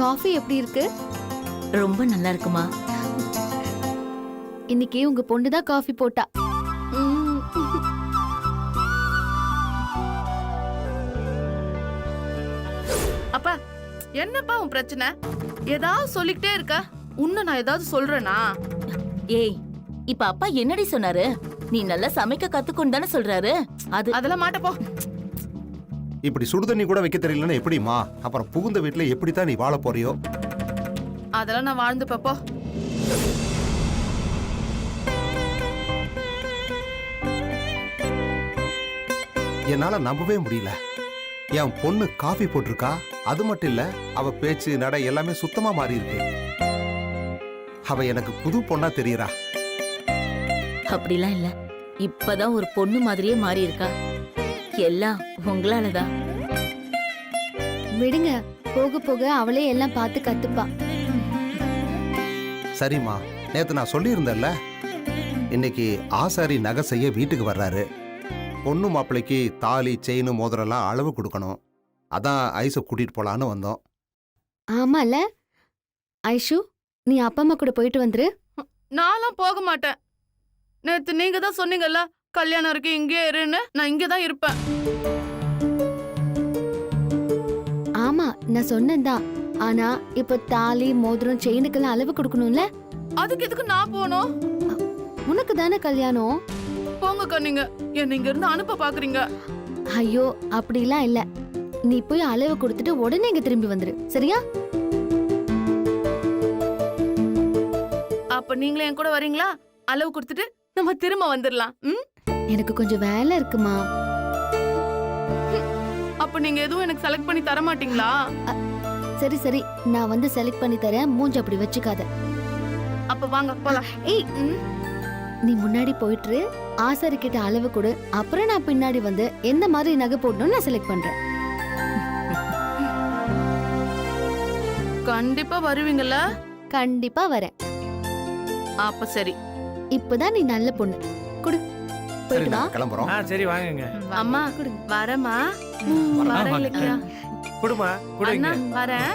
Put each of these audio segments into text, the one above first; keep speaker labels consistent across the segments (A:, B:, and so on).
A: Coffee எப்படி இருக்கு?
B: ரொம்ப நல்லா இருக்குமா.
A: இன்னைக்கு உங்க பொண்ணு தான் காஃபி போட்டா. ம்.
C: அப்பா என்னப்பா உன் பிரச்சனை? ஏதாவது சொல்லிக்கிட்டே இருக்க. உன்ன நான் ஏதாவது சொல்றேனா?
B: ஏய், இப்ப அப்பா என்னடி சொன்னாரு? நீ நல்லா சமைக்க கத்துக்கொண்டு தானே சொல்றாரு.
C: அதெல்லாம் மாட்டப்போ.
D: இப்படி சுடுதண்ணி கூட வைக்க தெரியலன்னா எப்படிமா? அப்புறம் புகுந்த வீட்டுல எப்படித்தான் நீ வாழ போறியோ?
C: அதெல்லாம் நான் வாழ்ந்துப்போ.
D: என்னால நம்பவே முடியல. என் பொண்ணு காஃபி போட்டிருக்கா. அது மட்டும் இல்ல, அவ பேச்சு நடை எல்லாமே சுத்தமா மாறி இருக்கு. அவ எனக்கு புது பொண்ணா தெரியறா.
B: அப்படிலாம் இல்ல, இப்பதான் ஒரு பொண்ணு மாதிரியே மாறி இருக்கா. எல்லாம் உங்களாலதான்.
A: விடுங்க, போக போக அவளே எல்லாம் பார்த்து கத்துப்பா.
D: சரிம்மா, நேத்து நான் சொல்லியிருந்தேன்ல, இன்னைக்கு ஆசாரி நகை செய்ய வீட்டுக்கு வர்றாரு. பொண்ணு மாப்பிள்ளைக்கு தாலி செயின் மோதிரம்லாம் அளவு கொடுக்கணும். அதான் ஐஸை கூட்டிட்டு போலான்னு வந்தோம்.
A: ஆமால ஐஷு, நீ அப்பா அம்மா கூட போயிட்டு வந்துரு.
C: நான்லாம் போக மாட்டேன். நேத்து நீங்க தான் சொன்னீங்கல்ல, கல்யாணம் இருக்கு இங்கே இருன்னு. நான் இங்கே தான் இருப்பேன்.
A: ஆமா, நான் சொன்னேன்தான். ஆனா இப்ப தாலி மோதிரம் செயினுக்கெல்லாம் அளவு கொடுக்கணும்ல.
C: அதுக்கு எதுக்கு நான் போகணும்?
A: உனக்கு தானே கல்யாணம்.
C: போங்கக்கா, நீங்க என்ன இங்க இருந்து அனுப்ப பாக்குறீங்க.
A: ஐயோ, அப்படிலாம் இல்ல. நீ போய் அளவு கொடுத்துட்டு உடனே இங்க திரும்பி வந்துரு, சரியா?
C: அப்ப நீங்களே என் கூட வரீங்களா? அளவு கொடுத்துட்டு நம்ம திரும்ப வந்துடலாம்.
A: எனக்கு கொஞ்சம் வேலை இருக்குமா.
C: அப்ப நீங்க எதுவும் எனக்கு செலக்ட் பண்ணி தர மாட்டீங்களா?
A: சரி சரி, நான் வந்து செலக்ட் பண்ணி தரேன். மூஞ்சி அப்படி வச்சுக்காத.
C: அப்ப வாங்க போலாம்.
A: ஏய், நீ முன்னாடி போயிட்டு ஆசாரி கிட்ட அளவு கொடு. அப்புறம் நான் பின்னாடி வந்து எந்த மாதிரி நகை போடணும்னு நான் செலக்ட் பண்றேன்.
C: கண்டிப்பா வருவீங்கல்ல?
A: கண்டிப்பா வரேன்.
C: அப்ப சரி.
A: இப்பதான் நீ நல்ல பொண்ணு. குடு,
D: சரி,
A: போயிட்டு வா.
D: நாங்க கிளம்புறோம்.
E: சரி வாங்குங்க.
C: அம்மா
A: கொடுங்க.
C: வரமா?
E: வரேன்.
C: வர இலக்கியா.
E: குடுமா
C: அண்ணா
E: குடுங்க.
C: வரேன்.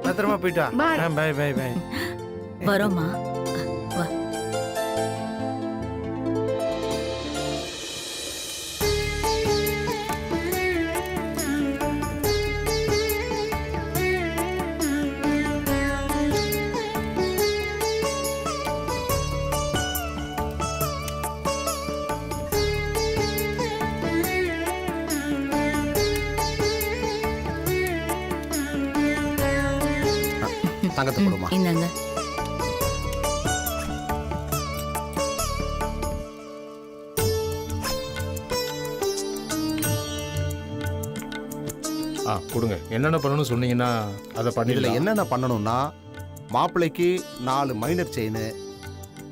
E: பத்திரமா போயிட்டு வா.
C: Bye.
E: Bye bye bye.
B: வரோமா. வா.
D: தங்கத்தை கொடுமா.
B: இந்தாங்க.
F: கொடுங்க. என்னென்ன பண்ணணும்னு சொன்னீங்கன்னா அதை
D: இதுல
F: பண்ணிடலாம்.
D: என்னென்ன பண்ணணும்னா, மாப்பிள்ளைக்கு 4 மைனர் செயின்,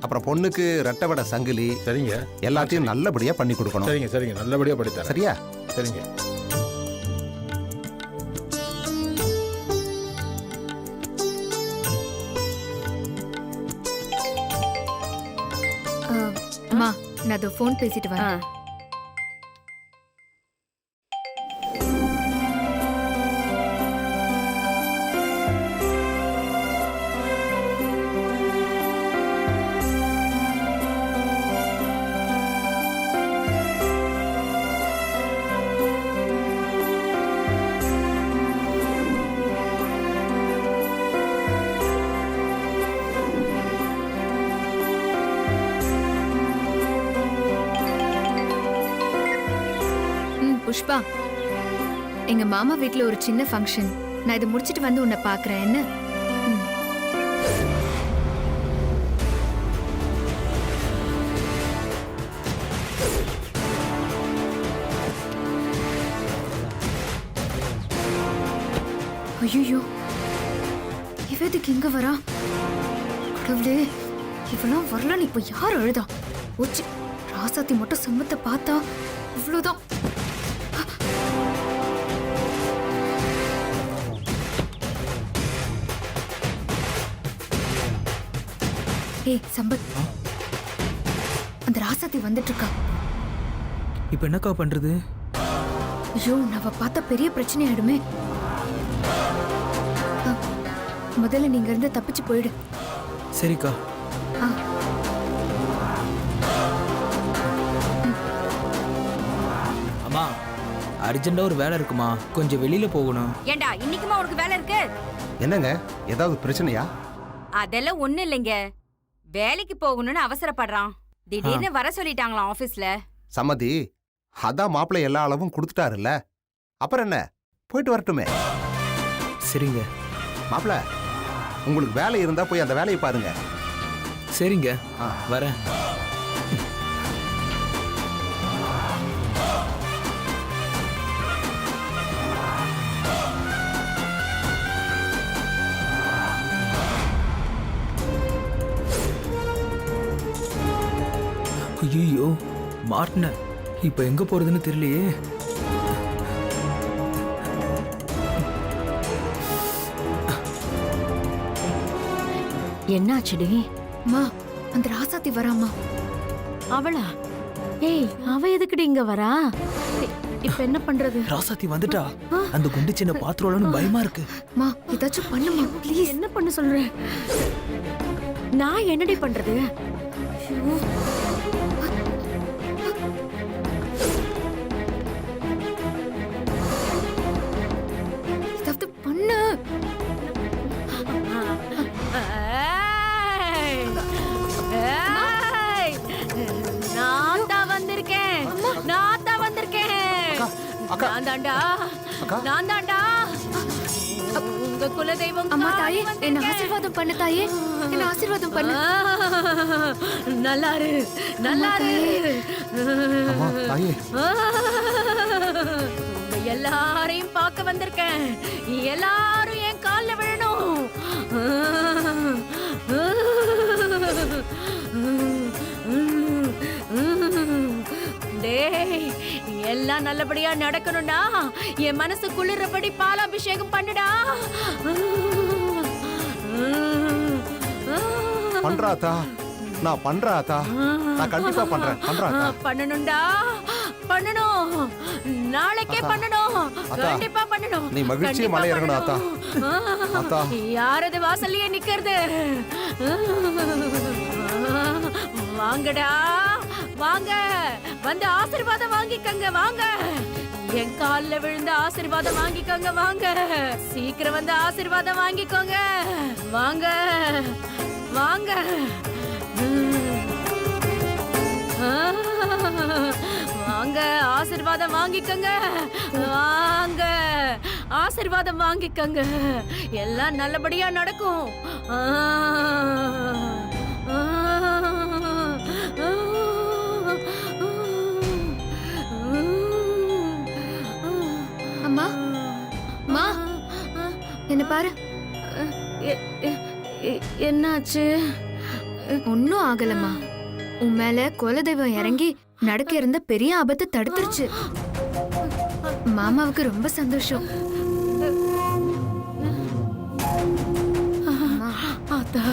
D: அப்புறம் பொண்ணுக்கு ரெட்டவடை சங்கிலி,
F: சரிங்க
D: எல்லாத்தையும் நல்லபடியா பண்ணி கொடுக்கணும்.
F: சரிங்க சரிங்க நல்லபடியா படித்தரேன்.
D: சரியா?
F: சரிங்க.
A: அம்மா, நான் அதோ ஃபோன் பேசிட்டு வரேன்.
G: புஷ்பா, எங்க மாமா வீட்ல ஒரு சின்ன ஃபங்க்ஷன். நான் இதை முடிச்சிட்டு வந்து உன்னை பாக்குறேன். என்ன? ஐயோ, இவதுக்கு இங்க வரா? கடவுளே, இவெல்லாம் வரலன்னு இப்ப யார் அழுதா? ஓச்சு, ராசாத்தி மட்டும் சம்பத்தை பார்த்தா இவ்வளவுதான். ஏய் சம்பத், அந்த ராசாத்தி வந்துட்டு இருக்கா.
E: இப்போ என்னக்கா பண்றது?
G: ஐயோ, நான் பார்த்தா பெரிய பிரச்சனை ஆயிடுமே. முதல்ல நீங்க இருந்து தப்பிச்சு போயிடு.
H: சரிக்கா.
G: ஆ.
H: அம்மா, அர்ஜென்ட்டா ஒரு வேலை இருக்குமா, கொஞ்சம் வெளியில போகணும்.
I: ஏண்டா இன்னைக்குமா உனக்கு வேலை இருக்கு?
D: என்னங்க ஏதாவது பிரச்சனையா?
I: அதெல்லாம் ஒண்ணு இல்லைங்க. வேலைக்கு போகணும்னு அவசரப்படுறான். திடீர்னு வர சொல்லிட்டாங்களாம் ஆபீஸ்ல.
D: சம்மதி, அதான் மாப்பிள்ளை எல்லா அளவும் கொடுத்துட்டாருல்ல, அப்புறம் என்ன, போயிட்டு வரட்டுமே.
H: சரிங்க.
D: மாப்பிள்ள, உங்களுக்கு வேலை இருந்தா போய் அந்த வேலையை பாருங்க.
H: சரிங்க,
D: ஆ.
H: வரேன். ஐயோ, மாட்டின. இப்ப எங்க போறதுன்னு தெரியலையே.
B: என்னாச்சுடி?
G: மா, அந்த ராசாத்தி வராமா?
B: அவளா? ஏய், அவ எதுக்குடி இங்க வரா? இப்ப என்ன பண்றது?
H: ராசாத்தி வந்துட்டா. அந்த குண்டு சின்ன பாத்திரோலன்னு பயமா இருக்கு.
G: மா, ஏதாச்சும் பண்ணுமா ப்ளீஸ்.
B: என்ன பண்ண சொல்ற? நான் என்னடி பண்றது? ஐயோ.
G: ஏதாவது பண்ணு.
B: நான் தான் வந்திருக்கேன். நான் தான் வந்திருக்கேன்.
D: அக்கா.
B: நான் தாண்டா.
D: அக்கா.
B: நான் தாண்டா. உங்க குலதெய்வம்
G: அம்மா
B: காளி
G: தாயே, என்ன
B: வந்திருக்கேன்.
G: ஆசீர்வாதம் பண்ணு தாயே. என்ன ஆசீர்வாதம் பண்ணு.
B: நல்லாரு, நல்லாரு.
D: அம்மா, தாயே.
B: உங்க எல்லாரையும் பார்க்க வந்திருக்கேன். எல்லாரும் என் கால்ல விழணும். டேய், எல்லாம் நல்லபடியா நடக்கணும்டா. என் மனசு குளிர்றபடி பாலாபிஷேகம் பண்ணுடா.
D: பண்றாத்தா, நான் பண்றாத்தா, நான் கண்டிப்பா பண்றேன். பண்றாத்தா.
B: பண்ணணும்டா, பண்ணணும். நாளைக்கே பண்ணணும்.
D: அத்தா,
B: கண்டிப்பா பண்ணணும்.
D: நீ மகிழ்ச்சியா
B: கண்டிப்பா
D: மலை இறங்கணும் அத்தா.
B: பண்ணணும்.
D: அத்தா.
B: யாரது வாசல்லயே நிக்கிறது? வாங்கடா, வாங்க. வந்து ஆசீர்வாதம் வாங்கிக்கங்க, வாங்க. என் கால்ல விழுந்து ஆசீர்வாதம் வாங்கிக்கோங்க, வாங்க. சீக்கிரம் வந்து ஆசீர்வாதம் வாங்கிக்கோங்க, வாங்க, வாங்க. வாங்க, ஆசீர்வாதம் வாங்கிக்கோங்க, வாங்க. ஆசீர்வாதம் வாங்கிக்கோங்க. எல்லாம் நல்லபடியா நடக்கும்.
G: அம்மா, மா, என்ன பாரு.
B: என்னாச்சு?
G: ஒன்னும் ஆகலம்மா. உன் மேல குலதெய்வம் இறங்கி நடக்க இருந்த பெரிய ஆபத்து தடுத்துருச்சு. மாமாவுக்கு ரொம்ப சந்தோஷம். அம்மா.
B: அத்தா.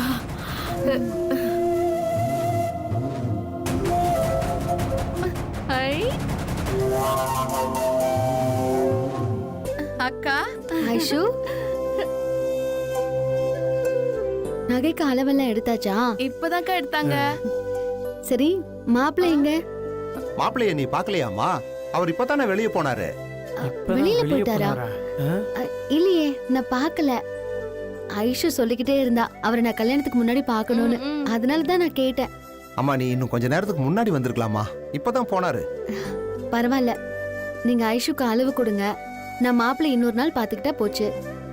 C: அக்கா,
A: ஐஷு, நகைக்கு அளவெல்லாம் எடுத்தாச்சா?
C: இப்பதான்க்கா எடுத்தாங்க.
A: சரி, மாப்பிள்ளை எங்க?
D: மாப்பிள்ளைய நீ பாக்கலையாமா? அவர் இப்பதானே வெளியே போனாரு.
E: இப்பதான்
A: வெளியில
E: வெளிய
A: போயிட்டாரா?
E: போனாரா? ஆ?
A: இல்லையே, நான் பார்க்கல. ஐஷு சொல்லிக்கிட்டே இருந்தா அவரை நான் கல்யாணத்துக்கு முன்னாடி பார்க்கணும்னு. அதனால தான் நான் கேட்டேன்.
D: அம்மா, நீ இன்னும் கொஞ்ச நேரத்துக்கு முன்னாடி வந்திருக்கலாமா? இப்பதான் போனாரு.
A: பரவாயில்ல, நீங்க ஐஷுக்கு அளவு கொடுங்க. நான் மாப்பிள்ளை இன்னொரு நாள் பாத்துக்கிட்டா போச்சு.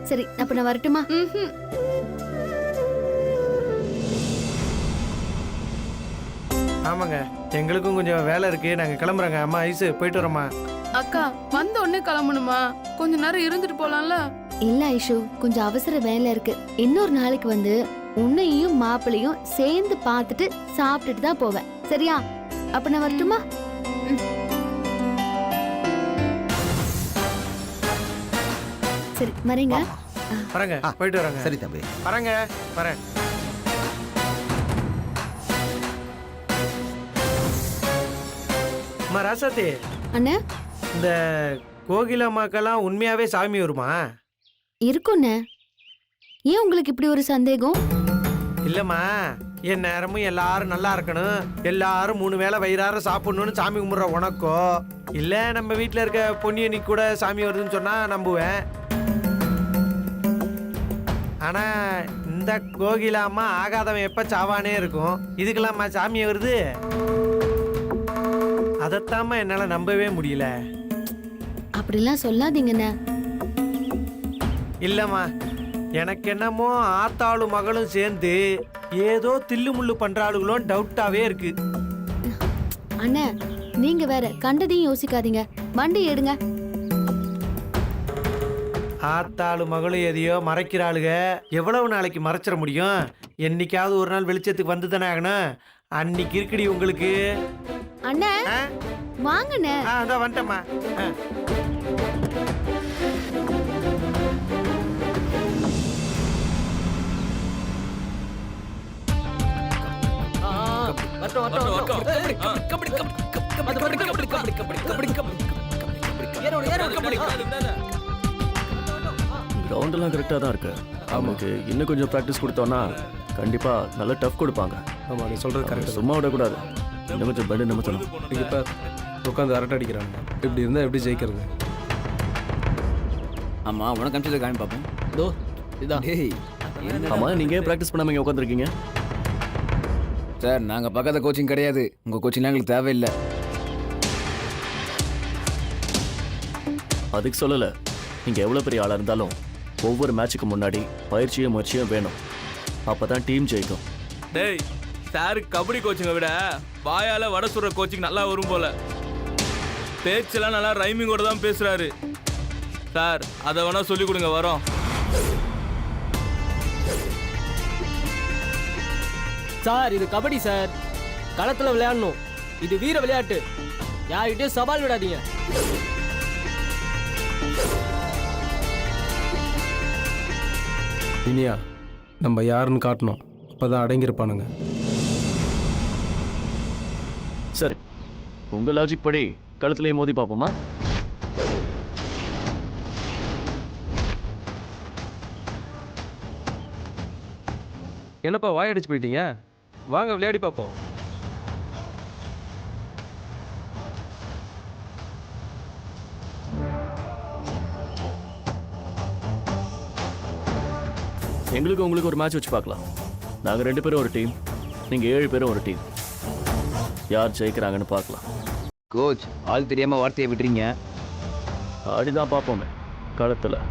A: சரி, அப்ப நான் வரட்டுமா?
E: ஆமாங்க, எங்களுக்கும் கொஞ்சம் வேலை இருக்கு. நாங்க கிளம்புறோங்க. அம்மா ஐசு, போயிட்டு வரோம்மா.
C: அக்கா, வந்த உடனே கிளம்பணுமா? கொஞ்ச நேரம் இருந்துட்டு போலாம்ல?
A: இல்ல ஐஷு, கொஞ்சம் அவசர வேலை இருக்கு. இன்னொரு நாளைக்கு வந்து உன்னையும் மாப்பிள்ளையும் சேர்ந்து பார்த்துட்டு சாப்பிட்டுட்டு தான் போவேன். சரியா? அப்ப நான் வரட்டுமா? சரி, வரீங்க.
E: வரேங்க, போயிட்டு வரோங்க.
D: சரி தம்பி.
E: வரேங்க, வரேன். அம்மா ராசாத்தி,
A: அண்ணா,
E: இந்த கோகில அம்மாக்கெல்லாம் உண்மையாவே சாமி வருமா?
A: இருக்குண்ணே. ஏன் உங்களுக்கு இப்படி ஒரு சந்தேகம்?
E: இல்லம்மா, என் நேரமும் எல்லாரும் நல்லா இருக்கணும், எல்லாரும் 3 வேளை வயிறார சாப்பிடணும்னு சாமி கும்பிட்ற உனக்கோ, இல்ல நம்ம வீட்டில் இருக்க பொன்னியனி கூட சாமி வருதுன்னு சொன்னா நம்புவேன். ஆனா இந்த கோகிலாம்மா ஆகாதவன் எப்ப சாவானே இருக்கும், இதுக்கெல்லாம்மா சாமி வருது? அதைத்தாம்மா என்னால நம்பவே முடியல.
A: அப்படிலாம் சொல்லாதீங்கண்ணே.
E: இல்லம்மா, எனக்கு என்னமோ ஆத்தாளும் மகளும் சேர்ந்து ஏதோ தில்லு முள்ளு பண்றாளுகளும் டவுட்டாவே இருக்கு.
A: அண்ணே, நீங்க வேற கண்டதையும் யோசிக்காதீங்க, வண்டி எடுங்க.
E: ஆத்தாளு மகளும் எதையோ மறைக்கிறாளுக. எவ்வளவு நாளைக்கு மறைச்சிட முடியும்? என்னைக்காவது ஒரு நாள் வெளிச்சத்துக்கு வந்து தானே ஆகணும். அன்னைக்கு இருக்குடி உங்களுக்கு.
A: அண்ணே
E: ஆ?
A: வாங்கண்ணே.
E: அதான் வந்துட்டம்மா.
J: கிரவுண்டெல்லாம் கரெக்டாக தான் இருக்கு. அவனுக்கு இன்னும் கொஞ்சம் ப்ராக்டிஸ் கொடுத்தோன்னா கண்டிப்பா நல்ல டஃப் கொடுப்பாங்க.
F: ஆமா, நீ சொல்றது கரெக்ட்.
J: சும்மா விடக்கூடாது, இன்னும் கொஞ்சம் பெண்டு நிமித்தணும்.
F: இப்போ உட்காந்து அரட்டை அடிக்கிறாங்க. இப்படி இருந்தால் எப்படி ஜெயிக்கிறது?
H: ஆமா, உனக்கு அனுப்பிச்சதை காமி பார்ப்போம். இதோ இதான்.
J: ஆமா, நீங்க ஏன் ப்ராக்டிஸ் பண்ணாம இங்க உட்காந்துருக்கீங்க?
H: சார், நாங்கள் பக்கத்து கோச்சிங் கிடையாது, உங்கள் கோச்சிங்லாம் எங்களுக்கு தேவையில்லை.
J: அதுக்கு சொல்லல. நீங்க எவ்வளவு பெரிய ஆளா இருந்தாலும் ஒவ்வொரு மேட்சுக்கு முன்னாடி பயிற்சியும் முயற்சியும் வேணும். அப்பதான் டீம் ஜெயிக்கும்.
K: டேய், சார் கபடி கோச்சிங்கை விட வாயால வடை சுடுற கோச்சிங் நல்லா வரும் போல. பேச்செல்லாம் நல்லா ரைமிங்கோட தான் பேசுறாரு. சார், அதை வேணா சொல்லி கொடுங்க, வரோம்.
L: சார், இது கபடி சார், களத்துல விளையாடணும். இது வீர விளையாட்டு, யார்கிட்டயும் சவால் விடாதீங்க.
F: இனியா, நம்ம யாருன்னு காட்டணும், அப்பதான் அடங்கியிருப்பானுங்க.
J: சரி, உங்க லாஜிக் படி களத்திலேயே மோதி பார்ப்போமா?
E: என்னப்பா வாயடிச்சு போயிட்டீங்க? வாங்க விளையாடி பார்ப்போம்.
J: எங்களுக்கு உங்களுக்கு ஒரு மேட்ச் வச்சு பார்க்கலாம். நாங்கள் 2 பேரும் ஒரு டீம், நீங்கள் 7 பேரும் ஒரு டீம். யார் ஜெயிக்கிறாங்கன்னு பார்க்கலாம்.
H: கோச், ஆள் தெரியாமல் வார்த்தையை விட்டுறீங்க.
J: ஆடிதான் பார்ப்போமே களத்தில்.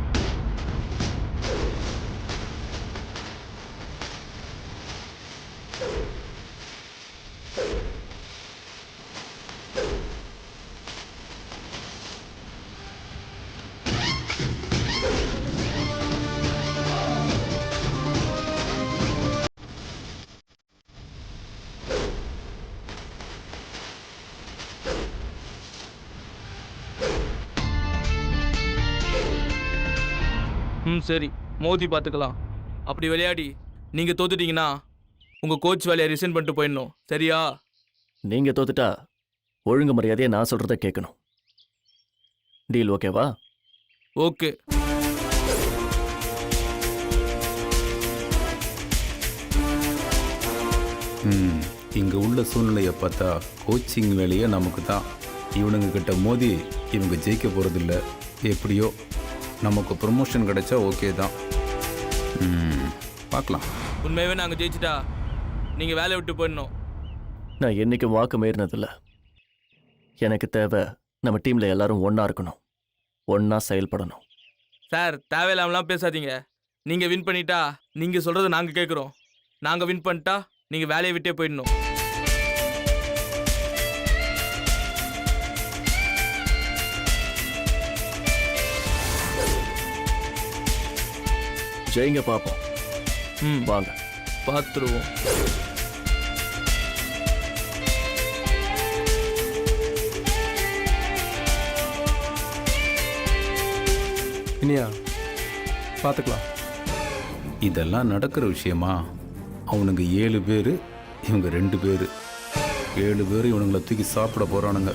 K: சரி, மோதி பார்த்துக்கலாம். அப்படி விளையாடி நீங்க தோத்துட்டீங்கன்னா உங்க கோச் வேலையை ரிசைன் பண்ணிட்டு போயிடணும், சரியா?
J: நீங்கள் தோத்துட்டா ஒழுங்கு மரியாதையை நான் சொல்கிறத கேட்கணும். டீல் ஓகேவா?
K: ஓகே.
M: இங்கே உள்ள சூழ்நிலையை பார்த்தா கோச்சிங் வேலையே நமக்கு தான். இவனுங்க கிட்ட மோதி இவங்க ஜெயிக்க போகிறதில்ல. எப்படியோ நமக்கு ப்ரொமோஷன் கிடைச்சா ஓகே தான். பார்க்கலாம்.
K: உண்மையாகவே நாங்கள் ஜெயிச்சிட்டா நீங்கள் வேலையை விட்டு போயிடணும்.
J: நான் என்றைக்கும் வாக்கு மீறினதில்லை. எனக்கு தேவை நம்ம டீமில் எல்லாரும் ஒன்றா இருக்கணும், ஒன்றா செயல்படணும்.
K: சார், தேவையில்லாமலாம் பேசாதீங்க. நீங்கள் வின் பண்ணிட்டா நீங்கள் சொல்கிறத நாங்கள் கேட்குறோம். நாங்கள் வின் பண்ணிட்டா நீங்கள் வேலையை விட்டே போயிடணும்.
J: ஜெயிங்க பார்ப்போம். வாங்க
K: பார்த்துருவோம்.
F: இனியா, பார்த்துக்கலாம்.
M: இதெல்லாம் நடக்கிற விஷயமா? அவனுங்க 7 பேர், இவங்க 2 பேர். 7 பேர் இவனுங்களை தூக்கி சாப்பிட போகிறானுங்க.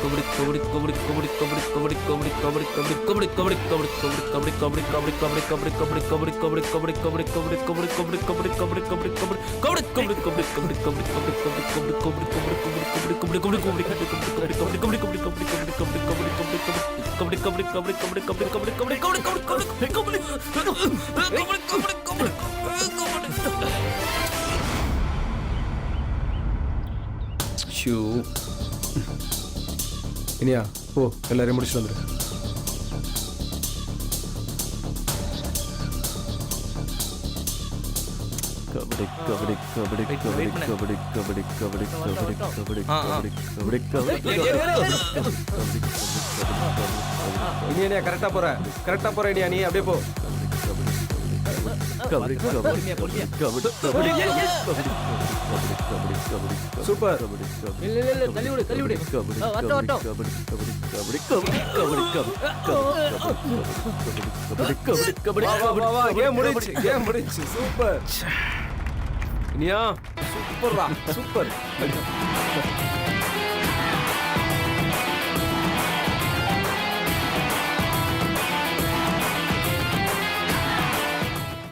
F: ஷூ இனியா போ எல்லாரையும் முடிச்சுட்டு வந்துடு.
J: கபடி கபடி கபடி கபடி கபடி கபடி கபடி கபடி கபடி கபடி கபடி
F: இனியா இனியா கரெக்டா போற இனியா நீ அப்படியே போ.
J: கபடி கபடி கபடி கபடி கபடி
F: சூப்பர்.
L: இல்ல தள்ளி விடு
J: கபடி
L: வரட்டும்
J: கபடி கபடி கபடி கபடி கபடி கபடி கபடி கபடி
F: வா வா கேம் முடிஞ்சு சூப்பர். இனியா சூப்பர்டா சூப்பர்.